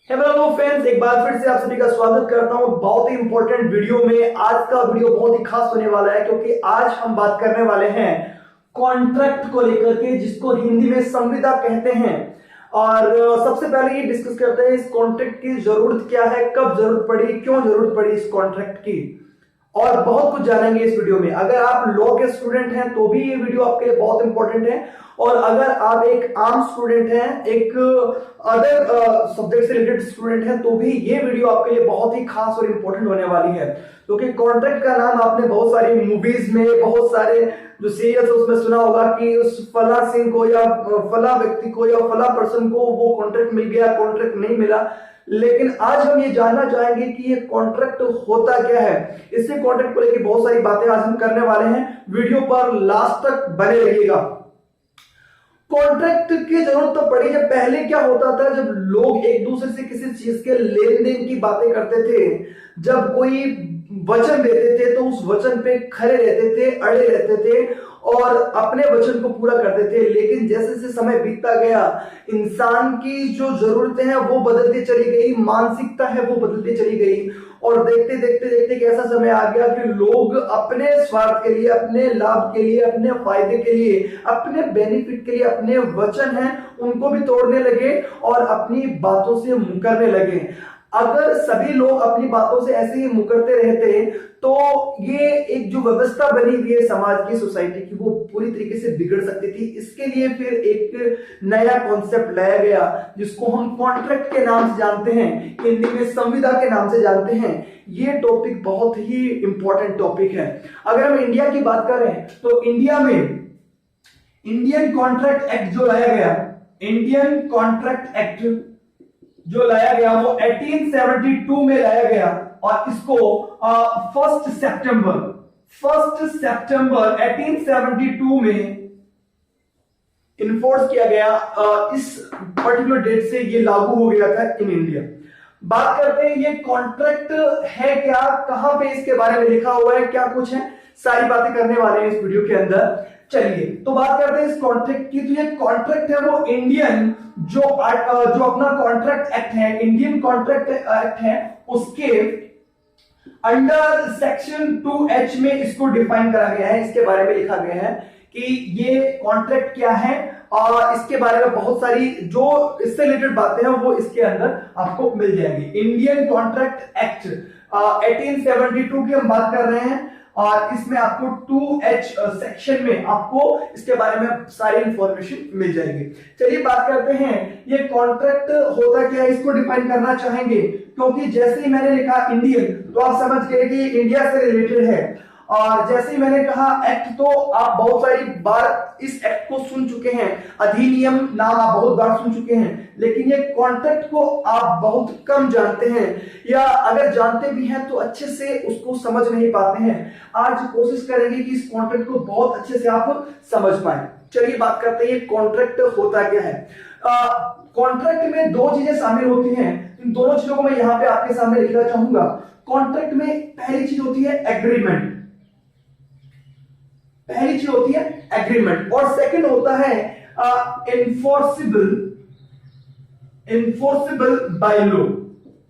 Hello friends, एक बार फिर से आप सभी का स्वागत करता हूं बहुत ही इंपॉर्टेंट वीडियो में। आज का वीडियो बहुत ही खास होने वाला है क्योंकि आज हम बात करने वाले हैं कॉन्ट्रैक्ट को लेकर के, जिसको हिंदी में संविदा कहते हैं। और सबसे पहले ये डिस्कस करते हैं इस कॉन्ट्रैक्ट की जरूरत क्या है, कब जरूरत पड़ी, क्यों जरूरत पड़ी इस कॉन्ट्रैक्ट की, और बहुत कुछ जानेंगे इस वीडियो में। अगर आप लॉ के स्टूडेंट हैं तो भी ये वीडियो आपके लिए बहुत इंपॉर्टेंट है, और अगर आप एक आम स्टूडेंट हैं, एक अदर सब्जेक्ट से रिलेटेड स्टूडेंट हैं, तो भी ये वीडियो आपके लिए बहुत ही खास और इंपॉर्टेंट होने वाली है। क्योंकि कॉन्ट्रैक्ट का नाम आपने बहुत सारी मूवीज में, बहुत सारे जो सीरियल्स उसमें सुना होगा कि उस फला सिंह को या फला व्यक्ति को या फला पर्सन को वो कॉन्ट्रैक्ट मिल गया, कॉन्ट्रैक्ट नहीं मिला। लेकिन आज हम ये जानना चाहेंगे कि ये कॉन्ट्रैक्ट होता क्या है। इससे कॉन्ट्रैक्ट को लेकर बहुत सारी बातें आज हम करने वाले हैं, वीडियो पर लास्ट तक बने रहिएगा। कॉन्ट्रैक्ट की जरूरत तो पड़ी है। पहले क्या होता था, जब लोग एक दूसरे से किसी चीज के लेन देन की बातें करते थे, जब कोई वचन देते थे तो उस वचन पे खड़े रहते थे, अड़े रहते थे और अपने वचन को पूरा करते थे। लेकिन जैसे जैसे समय बीतता गया, इंसान की जो जरूरतें हैं वो बदलती चली गई, मानसिकता है वो बदलती चली गई, और देखते देखते देखते एक ऐसा समय आ गया कि लोग अपने स्वार्थ के लिए, अपने लाभ के लिए, अपने फायदे के लिए, अपने बेनिफिट के लिए अपने वचन हैं उनको भी तोड़ने लगे और अपनी बातों से मुकरने लगे। अगर सभी लोग अपनी बातों से ऐसे ही मुकरते रहते तो ये एक जो व्यवस्था बनी हुई है समाज की, सोसाइटी की, वो पूरी तरीके से बिगड़ सकती थी। इसके लिए फिर एक नया कॉन्सेप्ट लाया गया जिसको हम कॉन्ट्रैक्ट के नाम से जानते हैं, हिंदी में संविदा के नाम से जानते हैं। ये टॉपिक बहुत ही इंपॉर्टेंट टॉपिक है। अगर हम इंडिया की बात करें तो इंडिया में इंडियन कॉन्ट्रैक्ट एक्ट जो लाया गया, इंडियन कॉन्ट्रैक्ट एक्ट जो लाया गया वो 1872 में लाया गया, और इसको 1 सितंबर 1872 में इन्फोर्स किया गया। इस पर्टिकुलर डेट से ये लागू हो गया था इन इंडिया। बात करते हैं ये कॉन्ट्रैक्ट है क्या, कहां पे इसके बारे में लिखा हुआ है, क्या कुछ है, सारी बातें करने वाले हैं इस वीडियो के अंदर। चलिए तो बात करते हैं इस कॉन्ट्रैक्ट की। तो ये कॉन्ट्रैक्ट है वो इंडियन जो अपना कॉन्ट्रैक्ट एक्ट है, इंडियन कॉन्ट्रैक्ट एक्ट है, उसके अंडर सेक्शन 2H में इसको डिफाइन करा गया है। इसके बारे में लिखा गया है कि ये कॉन्ट्रैक्ट क्या है, और इसके बारे में बहुत सारी जो इससे रिलेटेड बातें हैं वो इसके अंदर आपको मिल जाएंगी। इंडियन कॉन्ट्रैक्ट एक्ट 1872 की हम बात कर रहे हैं, और इसमें आपको 2H सेक्शन में आपको इसके बारे में सारी इंफॉर्मेशन मिल जाएगी। चलिए बात करते हैं ये कॉन्ट्रैक्ट होता क्या है, इसको डिफाइन करना चाहेंगे। क्योंकि जैसे ही मैंने लिखा इंडियन तो आप समझ गए कि इंडिया से रिलेटेड है, और जैसे ही मैंने कहा एक्ट तो आप बहुत सारी बार इस एक्ट को सुन चुके हैं, अधिनियम नाम आप बहुत बार सुन चुके हैं, लेकिन ये कॉन्ट्रैक्ट को आप बहुत कम जानते हैं, या अगर जानते भी हैं तो अच्छे से उसको समझ नहीं पाते हैं। आज कोशिश करेंगे कि इस कॉन्ट्रैक्ट को बहुत अच्छे से आप समझ पाए। चलिए बात करते हैं ये कॉन्ट्रैक्ट होता क्या है। कॉन्ट्रैक्ट में दो चीजें शामिल होती हैं, इन दोनों चीजों को मैं यहाँ पे आपके सामने लिखना चाहूंगा। कॉन्ट्रैक्ट में पहली चीज होती है एग्रीमेंट, पहली चीज होती है एग्रीमेंट, और सेकंड होता है इन्फोर्सिबल बाय लॉ।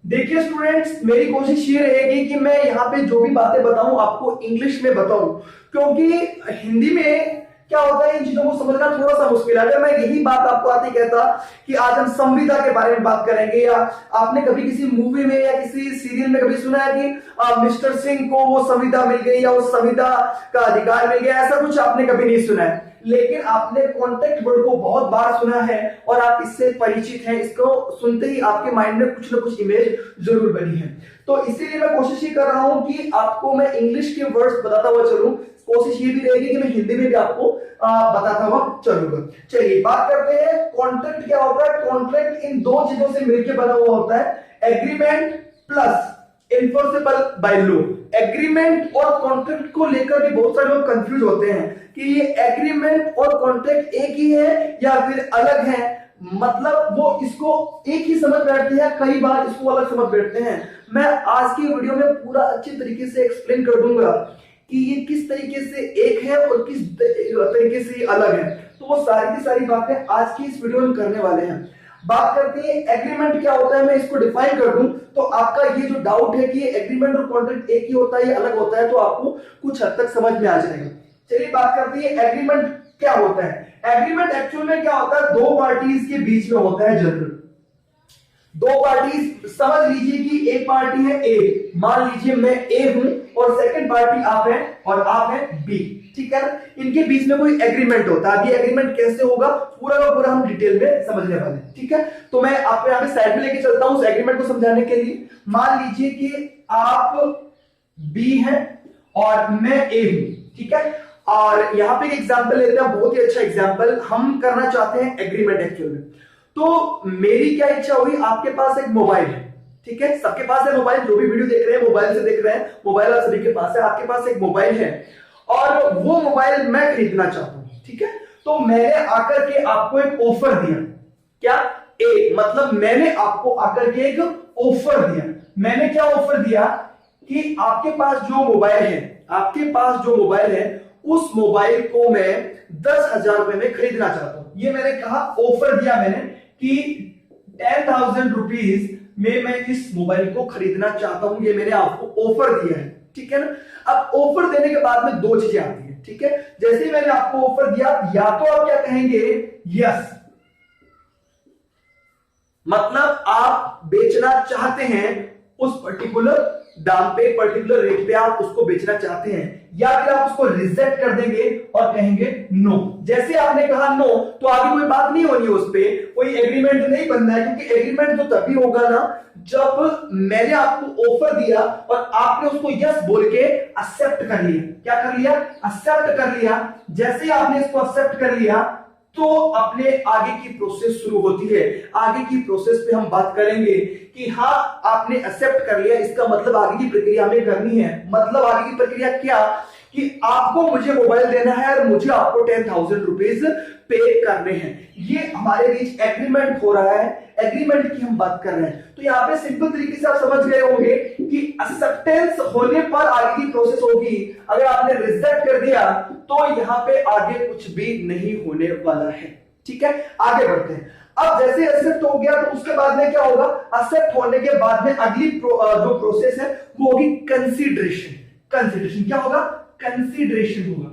देखिए स्टूडेंट्स, मेरी कोशिश ये रहेगी कि मैं यहाँ पे जो भी बातें बताऊं आपको इंग्लिश में बताऊं, क्योंकि हिंदी में क्या होता है इन चीजों को समझना थोड़ा सा मुश्किल है। अगर मैं यही बात आपको आते कहता कि आज हम संविदा के बारे में बात करेंगे, या आपने कभी किसी मूवी में या किसी सीरियल में कभी सुना है कि मिस्टर सिंह को वो संविदा मिल गई या वो संविदा का अधिकार मिल गया, ऐसा कुछ आपने कभी नहीं सुना है। लेकिन आपने कॉन्ट्रैक्ट वर्ड को बहुत बार सुना है और आप इससे परिचित हैं। इसको सुनते ही आपके माइंड में कुछ ना कुछ इमेज जरूर बनी है। तो इसीलिए मैं कोशिश ये कर रहा हूं कि आपको मैं इंग्लिश के वर्ड्स बताता हुआ चलूं। कोशिश ये भी रहेगी कि मैं हिंदी में भी आपको बताता हुआ चलूंगा। चलिए बात करते हैं कॉन्ट्रैक्ट क्या होता है। कॉन्ट्रैक्ट इन दो चीजों से मिलकर बना हुआ होता है, agreement plus enforceable by law. Agreement और कॉन्ट्रैक्ट को लेकर भी बहुत सारे लोग कंफ्यूज होते हैं कि ये एग्रीमेंट और कॉन्ट्रैक्ट एक ही है या फिर अलग है। मतलब वो इसको एक ही समझ बैठते हैं, कई बार इसको अलग समझ बैठते हैं। मैं आज की वीडियो में पूरा अच्छी तरीके से एक्सप्लेन कर दूंगा कि ये किस तरीके से एक है और किस तरीके से ये अलग है। तो वो सारी की सारी बातें आज की इस वीडियो में करने वाले हैं। बात करते हैं एग्रीमेंट क्या होता है, मैं इसको डिफाइन कर दूं तो आपका ये जो डाउट है कि एग्रीमेंट और कॉन्ट्रैक्ट एक ही होता है या अलग होता है, तो आपको कुछ हद तक समझ में आ जाएगा। चलिए बात करते हैं एग्रीमेंट क्या होता है। एग्रीमेंट एक्चुअल में क्या होता है, दो पार्टीज के बीच में होता है जनरल। दो पार्टीज, समझ लीजिए कि एक पार्टी है ए, मान लीजिए मैं ए हूं और सेकंड पार्टी आप है और आप है बी, ठीक है ना। इनके बीच में कोई एग्रीमेंट होता है। अब ये एग्रीमेंट कैसे होगा पूरा का पूरा हम डिटेल में समझने वाले हैं, ठीक है। तो मैं आपको यहाँ पे साइड में लेके चलता हूं उस एग्रीमेंट को समझाने के लिए। मान लीजिए कि आप बी हैं और मैं ए हूं, ठीक है। और यहां पे एक एग्जांपल लेते हैं, बहुत ही अच्छा एग्जांपल। हम करना चाहते हैं एग्रीमेंट एक्चुअल में। तो मेरी क्या इच्छा हुई, आपके पास एक मोबाइल है, ठीक है, सबके पास है मोबाइल, जो भी वीडियो देख रहे हैं मोबाइल से देख रहे हैं, मोबाइल आप सभी के पास है। आपके पास एक मोबाइल है और वो मोबाइल मैं खरीदना चाहता हूं, ठीक है। तो मैंने आकर के आपको एक ऑफर दिया, क्या ए, मतलब मैंने आपको आकर के एक ऑफर दिया। मैंने क्या ऑफर दिया कि आपके पास जो मोबाइल है, आपके पास जो मोबाइल है उस मोबाइल को मैं 10,000 रुपए में खरीदना चाहता हूं। ये मैंने कहा, ऑफर दिया मैंने कि 10,000 रुपीज में मैं इस मोबाइल को खरीदना चाहता हूं। ये मैंने आपको ऑफर दिया है, ठीक है ना। अब ऑफर देने के बाद में दो चीजें आती है, ठीक है। जैसे ही मैंने आपको ऑफर दिया, या तो आप क्या कहेंगे यस, मतलब आप बेचना चाहते हैं उस पर्टिकुलर दाम पे, पर्टिकुलर रेट पे आप उसको बेचना चाहते हैं, या फिर आप उसको रिजेक्ट कर देंगे और कहेंगे नो। जैसे आपने कहा नो तो आगे कोई बात नहीं होनी है, उस पे कोई एग्रीमेंट नहीं बनना है, क्योंकि एग्रीमेंट तो तभी होगा ना जब मैंने आपको ऑफर दिया और आपने उसको यस बोल के एक्सेप्ट कर लिया। क्या कर लिया, एक्सेप्ट कर लिया। जैसे आपने इसको एक्सेप्ट कर लिया तो अपने आगे की प्रोसेस शुरू होती है। आगे की प्रोसेस पे हम बात करेंगे कि हाँ आपने एक्सेप्ट कर लिया, इसका मतलब आगे की प्रक्रिया हमें करनी है। मतलब आगे की प्रक्रिया क्या, कि आपको मुझे मोबाइल देना है और मुझे आपको 10,000 रुपीज पे करने हैं। ये हमारे बीच एग्रीमेंट हो रहा है, एग्रीमेंट की हम बात कर रहे हैं। तो यहाँ पे सिंपल तरीके से आप समझ गए होंगे कि एक्सेप्टेंस होने पर आगे की प्रोसेस होगी। अगर आपने रिजेक्ट कर दिया तो यहाँ पे आगे कुछ भी नहीं होने वाला है, ठीक है। आगे बढ़ते हैं। अब जैसे एक्सेप्ट हो गया तो उसके बाद में क्या होगा, एक्सेप्ट होने के बाद में अगली जो प्रोसेस है वो होगी कंसीडरेशन। कंसीडरेशन क्या होगा, कंसीडरेशन होगा।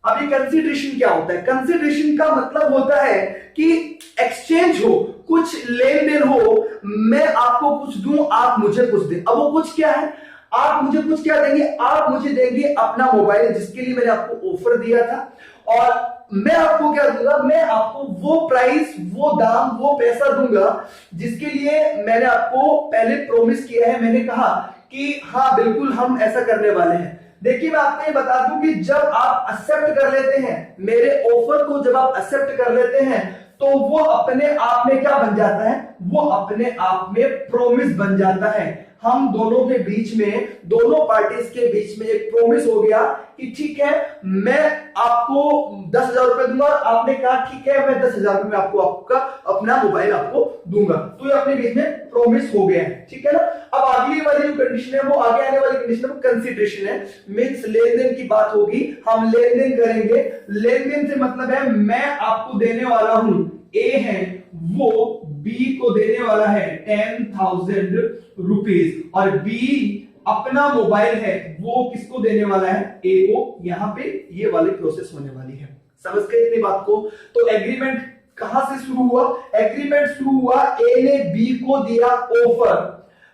अब ये कंसीडरेशन क्या होता है, कंसीडरेशन का मतलब होता है कि एक्सचेंज हो, कुछ लेन देन हो, मैं आपको कुछ दूं आप मुझे कुछ दें। अब वो कुछ क्या है, आप मुझे कुछ क्या देंगे, आप मुझे देंगे अपना मोबाइल जिसके लिए मैंने आपको ऑफर दिया था, और मैं आपको क्या दूंगा, मैं आपको वो प्राइस, वो दाम, वो पैसा दूंगा जिसके लिए मैंने आपको पहले प्रॉमिस किया है। मैंने कहा कि हाँ बिल्कुल हम ऐसा करने वाले हैं। देखिए मैं आपको ये बता दूं कि जब आप एक्सेप्ट कर लेते हैं मेरे ऑफर को, जब आप एक्सेप्ट कर लेते हैं तो वो अपने आप में क्या बन जाता है, वो अपने आप में प्रॉमिस बन जाता है। हम दोनों के बीच में, दोनों पार्टीज के बीच में एक प्रॉमिस हो गया कि ठीक है मैं आपको 10,000 रुपए दूंगा, आपने कहा ठीक है मैं 10,000 रुपए में आपको आपका अपना मोबाइल आपको दूंगा। तो ये अपने बीच में प्रॉमिस हो गया है, ठीक है ना। अब अगली वाली जो कंडीशन है, वो आगे आने वाली कंडीशन है, वो कंसीडरेशन है। मींस लेन देन की बात होगी, हम लेन देन करेंगे। लेन देन से मतलब है मैं आपको देने वाला हूं, ए है वो बी को देने वाला है 10,000 रुपीज, और बी अपना मोबाइल है वो किसको देने वाला है, ए को। यहां पे ये वाली प्रोसेस होने वाली है। समझ गए इतनी बात को। तो एग्रीमेंट कहां से शुरू हुआ, एग्रीमेंट शुरू हुआ, ए ने बी को दिया ऑफर,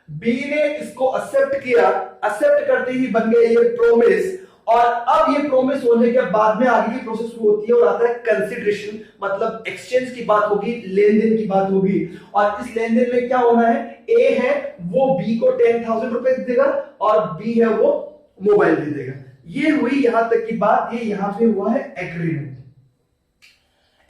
बी ने इसको एक्सेप्ट किया, एक्सेप्ट करते ही बन गया ये प्रॉमिस। और अब ये प्रॉमिस होने के बाद में आगे की प्रोसेस शुरू होती है और आता है कंसीडरेशन, मतलब एक्सचेंज की बात होगी, लेन देन की बात होगी। और इस लेन देन में क्या होना है, ए है वो बी को 10,000 रुपए दे देगा और बी है वो मोबाइल दे देगा। ये हुई यहां तक की बात, ये यहां पे हुआ है एग्रीमेंट।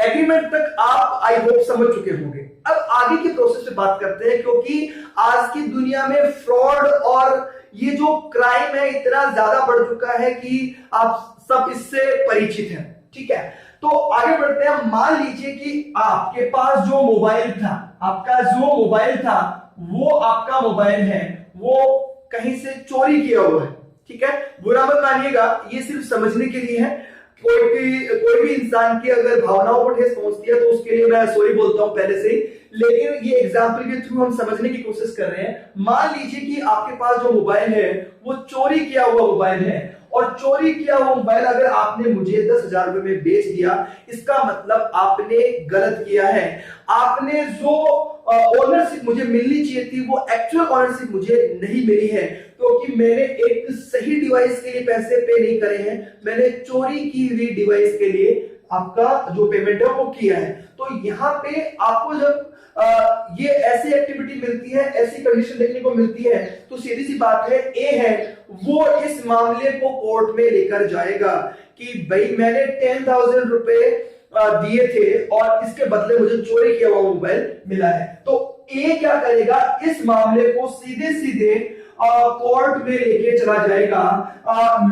एग्रीमेंट तक आप आई होप समझ चुके होंगे। अब आगे की प्रोसेस पे बात करते हैं, क्योंकि आज की दुनिया में फ्रॉड और ये जो क्राइम है इतना ज्यादा बढ़ चुका है कि आप सब इससे परिचित हैं, ठीक है। तो आगे बढ़ते हैं। मान लीजिए कि आपके पास जो मोबाइल था, आपका जो मोबाइल था वो आपका मोबाइल है, वो कहीं से चोरी किया हुआ है, ठीक है। बुरा मत मानिएगा, ये सिर्फ समझने के लिए है कोई भी इंसान की अगर भावनाओं को ठेस पहुंचती है तो उसके लिए मैं सॉरी बोलता हूं पहले से ही। लेकिन ये एग्जाम्पल के थ्रू हम समझने की कोशिश कर रहे हैं। मान लीजिए कि आपके पास जो मोबाइल है वो चोरी किया हुआ मोबाइल है, और चोरी किया हुआ मोबाइल अगर आपने मुझे 10,000 रुपए में बेच दिया, इसका मतलब आपने गलत किया है। आपने जो ओनरशिप मुझे मिलनी चाहिए थी वो एक्चुअल ओनरशिप मुझे नहीं मिली है, क्योंकि मैंने एक सही डिवाइस के लिए पैसे पे नहीं करे हैं, मैंने चोरी की हुई डिवाइस के लिए आपका जो पेमेंट है वो किया है। तो यहाँ पे आपको जब ये ऐसी एक्टिविटी मिलती है, ऐसी कंडीशन देखने को मिलती है, तो सीधी सी बात है, ए है वो इस मामले को कोर्ट में लेकर जाएगा कि भाई मैंने 10,000 रुपए दिए थे और इसके बदले मुझे चोरी किया हुआ मोबाइल मिला है। तो ए क्या करेगा, इस मामले को सीधे सीधे कोर्ट में लेके चला जाएगा।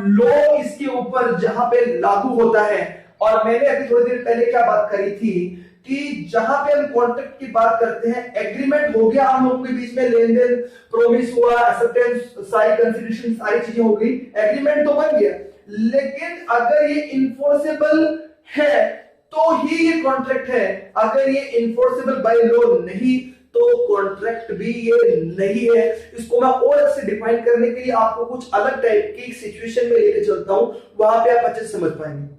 लॉ इसके ऊपर जहां पे लागू होता है। और मैंने अभी थोड़ी देर पहले क्या बात करी थी कि जहां पे हम कॉन्ट्रैक्ट की बात करते हैं, एग्रीमेंट हो गया हम लोगों के बीच में, लेन देन प्रोमिस हुआ, एक्सेप्टेंस, सारी कंसिडरेशन, सारी चीजें हो गई, एग्रीमेंट तो बन गया। लेकिन अगर ये इन्फोर्सेबल है तो ही ये कॉन्ट्रैक्ट है, अगर ये इन्फोर्सेबल बाय लॉ नहीं तो कॉन्ट्रैक्ट भी ये नहीं है। इसको मैं और अच्छे डिफाइन करने के लिए आपको कुछ अलग टाइप की सिचुएशन में लेके चलता हूं, वहां पे आप अच्छे से समझ पाएंगे।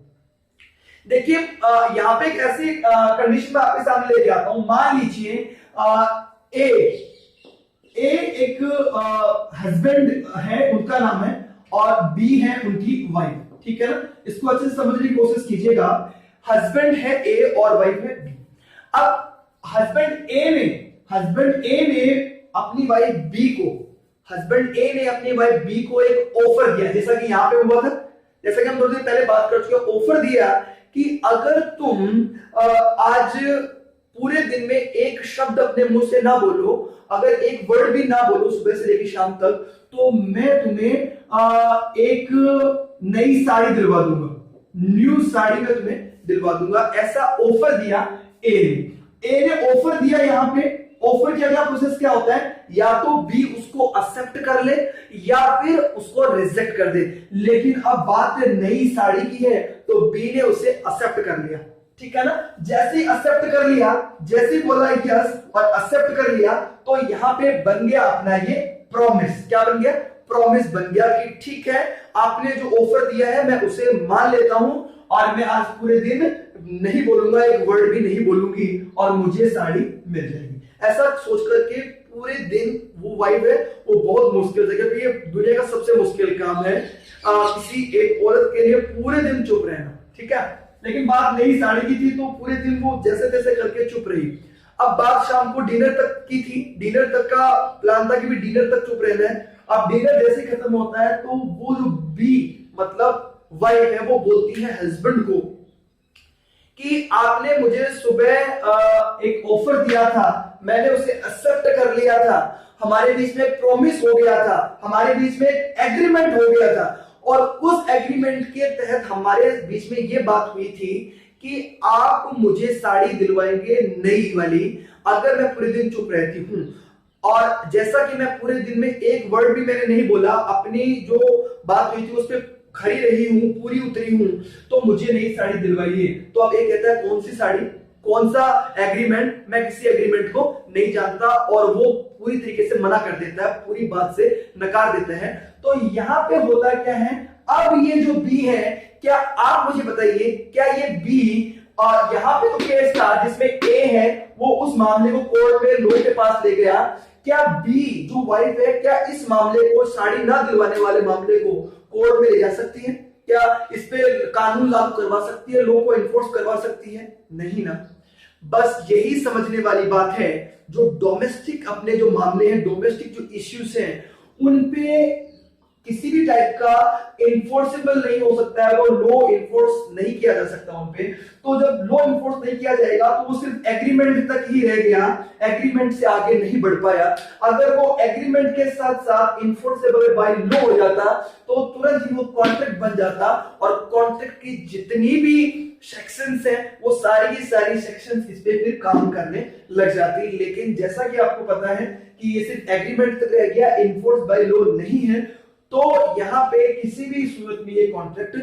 देखिए यहां पे एक ऐसी कंडीशन में आपके सामने लेके आता हूं। मान लीजिए ए एक हस्बैंड है, उनका नाम है, और बी है उनकी वाइफ, ठीक है ना। इसको अच्छे से समझने की कोशिश कीजिएगा। हस्बैंड है ए और वाइफ है बी। अब हस्बैंड ए ने अपनी वाइफ बी को, हस्बैंड ए ने अपनी वाइफ बी को एक ऑफर दिया, जैसा कि यहां पे हुआ था, जैसा कि हम थोड़ी देर पहले बात कर चुके, ऑफर दिया कि अगर तुम आज पूरे दिन में एक शब्द अपने मुंह से ना बोलो, अगर एक वर्ड भी ना बोलो सुबह से लेकर शाम तक, तो मैं तुम्हें एक नई साड़ी दिलवा दूंगा, न्यू साड़ी में तुम्हें दिलवा दूंगा। ऐसा ऑफर दिया ए ने ऑफर दिया। यहां पे ऑफर किया गया, प्रोसेस क्या होता है, या तो बी उसको एक्सेप्ट कर ले या फिर उसको रिजेक्ट कर दे। लेकिन अब बात नई साड़ी की है तो बी ने उसे एक्सेप्ट कर लिया, ठीक है ना। जैसे ही एक्सेप्ट कर लिया, जैसे ही बोला यस और एक्सेप्ट कर लिया, तो यहां पे बन गया अपना ये प्रॉमिस। क्या बन गया, प्रॉमिस बन गया कि ठीक है आपने जो ऑफर दिया है मैं उसे मान लेता हूं और मैं आज पूरे दिन नहीं बोलूंगा, एक वर्ड भी नहीं बोलूंगी और मुझे साड़ी मिल जाएगी। ऐसा सोच करके पूरे दिन वो वाइफ है वो बहुत मुश्किल से, क्योंकि ये दुनिया का सबसे मुश्किल काम है किसी एक औरत के लिए पूरे दिन चुप रहना, ठीक है। लेकिन बात नई साड़ी की थी तो पूरे दिन वो जैसे तैसे करके चुप रही। अब बात शाम को डिनर तक की थी, डिनर तक का प्लान था कि भी डिनर तक चुप रहना है। अब डिनर जैसे खत्म होता है तो वो जो बी मतलब वाइफ है वो बोलती है हस्बैंड को कि आपने मुझे सुबह एक ऑफर दिया था, मैंने उसे एक्सेप्ट कर लिया था, हमारे बीच में प्रॉमिस हो गया था, हमारे बीच में एक एग्रीमेंट हो गया था, और उस एग्रीमेंट के तहत हमारे बीच में ये बात हुई थी कि आप मुझे साड़ी दिलवाएंगे नई वाली अगर मैं पूरे दिन चुप रहती हूं। और जैसा कि मैं पूरे दिन में एक वर्ड भी मैंने नहीं बोला, अपनी जो बात हुई थी उस पर खड़ी रही हूं, पूरी उतरी हूं, तो मुझे नई साड़ी दिलवाइए। तो अब ये कहता है कौन सी साड़ी, कौन सा एग्रीमेंट, मैं किसी एग्रीमेंट को नहीं जानता, और वो पूरी तरीके से मना कर देता है, पूरी बात से नकार देता है। तो यहां पे होता क्या है, अब ये जो बी है, क्या आप मुझे बताइए, क्या ये बी, और यहां पे तो केस था जिसमें ए है वो उस मामले को कोर्ट में लॉ के पास ले गया, क्या बी जो वाइफ है क्या इस मामले को, साड़ी ना दिलवाने वाले मामले को कोर्ट में ले जा सकती है? क्या इस पे कानून लागू करवा सकती है, लॉ को एनफोर्स करवा सकती है? नहीं ना। बस यही समझने वाली बात है, जो डोमेस्टिक अपने जो मामले हैं, डोमेस्टिक जो इश्यूज हैं, उन पे किसी भी टाइप का इन्फोर्सेबल नहीं हो सकता है, वो लॉ इन्फोर्स नहीं किया जा सकता उन पे। तो जब लॉ इन्फोर्स नहीं किया जाएगा तो वो सिर्फ एग्रीमेंट तक ही रह गया, एग्रीमेंट से आगे नहीं बढ़ पाया। अगर वो एग्रीमेंट के साथ साथ इन्फोर्सेबल बाय लॉ हो जाता तो तुरंत ही वो कॉन्ट्रैक्ट बन जाता, और कॉन्ट्रैक्ट की जितनी भी सेक्शंस हैं वो सारी की सारी सेक्शंस इस पे फिर काम करने लग जाती। लेकिन जैसा कि आपको पता है कि ये सिर्फ एग्रीमेंट तक रह गया, इन्फोर्स बाय लॉ नहीं है, तो यहां पे किसी भी सूरत में ये कॉन्ट्रैक्ट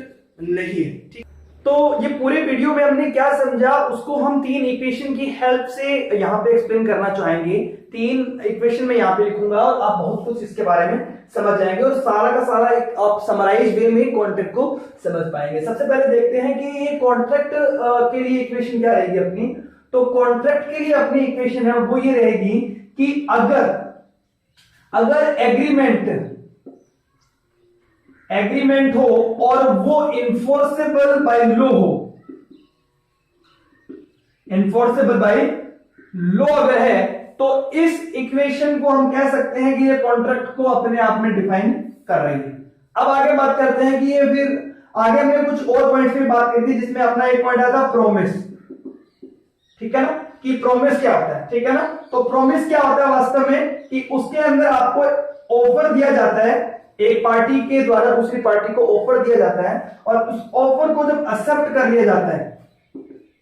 नहीं है, ठीक। तो ये पूरे वीडियो में हमने क्या समझा उसको हम तीन इक्वेशन की हेल्प से यहां पे एक्सप्लेन करना चाहेंगे। तीन इक्वेशन में यहां पे लिखूंगा और आप बहुत कुछ इसके बारे में समझ जाएंगे और सारा का सारा एक आप समराइज वे में कॉन्ट्रैक्ट को समझ पाएंगे। सबसे पहले देखते हैं कि ये कॉन्ट्रैक्ट के लिए इक्वेशन क्या रहेगी अपनी। तो कॉन्ट्रैक्ट के लिए अपनी इक्वेशन है वो ये रहेगी कि अगर एग्रीमेंट हो और वो इन्फोर्सेबल बाय लॉ हो, इन्फोर्सेबल बाय लॉ अगर है तो इस इक्वेशन को हम कह सकते हैं कि ये कॉन्ट्रैक्ट को अपने आप में डिफाइन कर रही है। अब आगे बात करते हैं कि ये फिर आगे हमने कुछ और पॉइंट्स पे बात करी थी जिसमें अपना एक पॉइंट आया था प्रोमिस, ठीक है ना, कि प्रोमिस क्या होता है, ठीक है ना। तो प्रोमिस क्या होता है वास्तव में कि उसके अंदर आपको ऑफर दिया जाता है, एक पार्टी के द्वारा दूसरी पार्टी को ऑफर दिया जाता है और उस ऑफर को जब एक्सेप्ट कर लिया जाता है,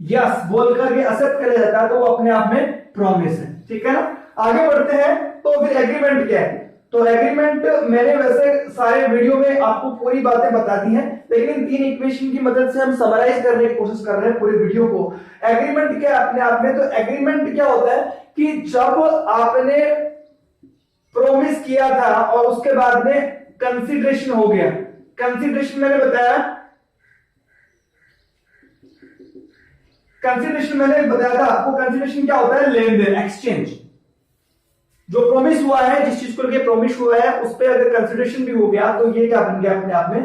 यस बोल करके एक्सेप्ट कर लिया जाता है, तो वो अपने आप में प्रॉमिस है, ठीक है ना। आगे बढ़ते हैं तो फिर एग्रीमेंट क्या है। तो एग्रीमेंट मैंने वैसे सारे वीडियो में आपको पूरी बातें बता दी हैं, लेकिन इन तीन इक्वेशन की मदद से हम समराइज करने की कोशिश कर रहे हैं पूरे वीडियो को। एग्रीमेंट क्या है अपने आप में। तो एग्रीमेंट क्या होता है कि जब आपने प्रॉमिस किया था और उसके बाद में कंसीडरेशन हो गया। कंसीडरेशन मैंने बताया था आपको। कंसीडरेशन क्या होता है, लेन देन, एक्सचेंज। जो प्रॉमिस हुआ है, जिस चीज को लेकर प्रॉमिस हुआ है उस पर अगर कंसीडरेशन भी हो गया तो ये क्या बन गया अपने आप में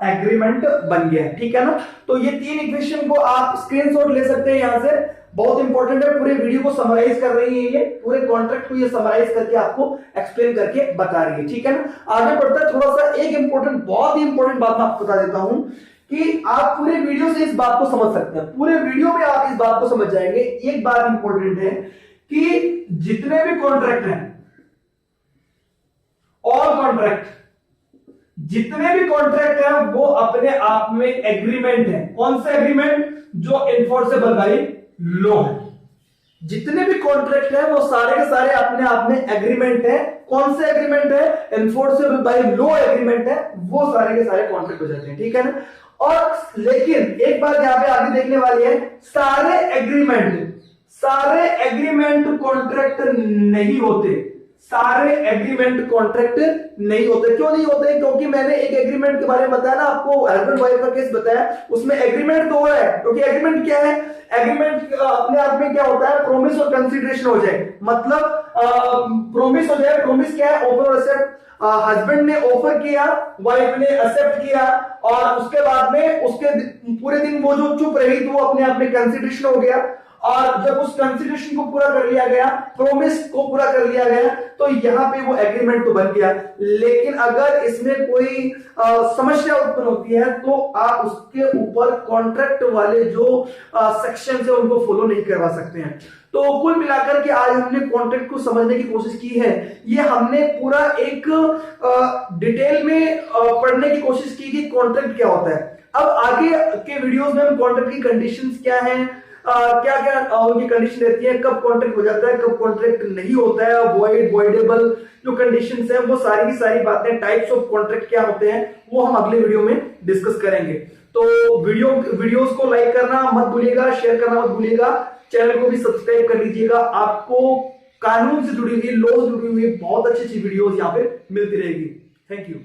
एग्रीमेंट बन गया, ठीक है ना। तो ये तीन इक्वेशन को आप स्क्रीनशॉट ले सकते हैं यहां से, बहुत इंपॉर्टेंट है, पूरे वीडियो को समराइज कर रही है, ये पूरे कॉन्ट्रैक्ट को ये समराइज करके आपको एक्सप्लेन करके बता रही है, ठीक है ना। आगे बढ़ता है, थोड़ा सा एक इंपॉर्टेंट, बहुत ही इंपॉर्टेंट बात मैं आपको बता देता हूं कि आप पूरे वीडियो से इस बात को समझ सकते हैं, पूरे वीडियो में आप इस बात को समझ जाएंगे। एक बात इंपॉर्टेंट है कि जितने भी कॉन्ट्रैक्ट हैं, ऑल कॉन्ट्रैक्ट, जितने भी कॉन्ट्रैक्ट हैं वो अपने आप में एग्रीमेंट है। कौन सा एग्रीमेंट, जो इन्फोर्सेबल बाय लॉ है। जितने भी कॉन्ट्रैक्ट है वो सारे के सारे अपने आप में एग्रीमेंट है। कौन से एग्रीमेंट है, इन्फोर्सेबल बाय लॉ एग्रीमेंट है, वो सारे के सारे कॉन्ट्रैक्ट हो जाते हैं, ठीक है ना। और लेकिन एक बात यहां पे आगे देखने वाली है, सारे एग्रीमेंट कॉन्ट्रैक्ट नहीं होते, सारे एग्रीमेंट कॉन्ट्रैक्ट नहीं होते। क्यों नहीं होते, क्योंकि मैंने एक एग्रीमेंट के बारे में बताया ना आपको, हस्बैंड वाइफ का केस बताया, उसमें एग्रीमेंट तो है, क्योंकि एग्रीमेंट क्या है, एग्रीमेंट अपने आप में क्या होता है, प्रॉमिस और कंसीडरेशन हो जाए, मतलब प्रॉमिस हो जाए। प्रॉमिस क्या है, ऑफर और एक्सेप्ट। हस्बैंड ने ऑफर किया, वाइफ ने एक्सेप्ट किया और उसके बाद में उसके पूरे दिन वो जो चुप रही तो वो अपने आप में कंसीडरेशन हो गया। और जब उस कंसीडरेशन को पूरा कर लिया गया, प्रॉमिस को पूरा कर लिया गया, तो यहां पे वो एग्रीमेंट तो बन गया। लेकिन अगर इसमें कोई समस्या उत्पन्न होती है तो आप उसके ऊपर कॉन्ट्रैक्ट वाले जो सेक्शन है उनको फॉलो नहीं करवा सकते हैं। तो कुल मिलाकर के आज हमने कॉन्ट्रैक्ट को समझने की कोशिश की है। ये हमने पूरा एक डिटेल में पढ़ने की कोशिश की कि कॉन्ट्रैक्ट क्या होता है। अब आगे के वीडियोस में हम कॉन्ट्रैक्ट की कंडीशंस क्या हैं, क्या क्या उनकी कंडीशन रहती है, कब कॉन्ट्रैक्ट हो जाता है, कब कॉन्ट्रैक्ट नहीं होता है, वॉइड, वॉइडेबल जो कंडीशंस है, वो सारी की सारी बातें, टाइप्स ऑफ कॉन्ट्रैक्ट क्या होते हैं, वो हम अगले वीडियो में डिस्कस करेंगे। तो वीडियोस को लाइक करना मत भूलिएगा, शेयर करना मत भूलिएगा, चैनल को भी सब्सक्राइब कर लीजिएगा। आपको कानून से जुड़ी हुई, लॉ से जुड़ी हुई बहुत अच्छी अच्छी वीडियोस यहाँ पे मिलती रहेगी। Thank you.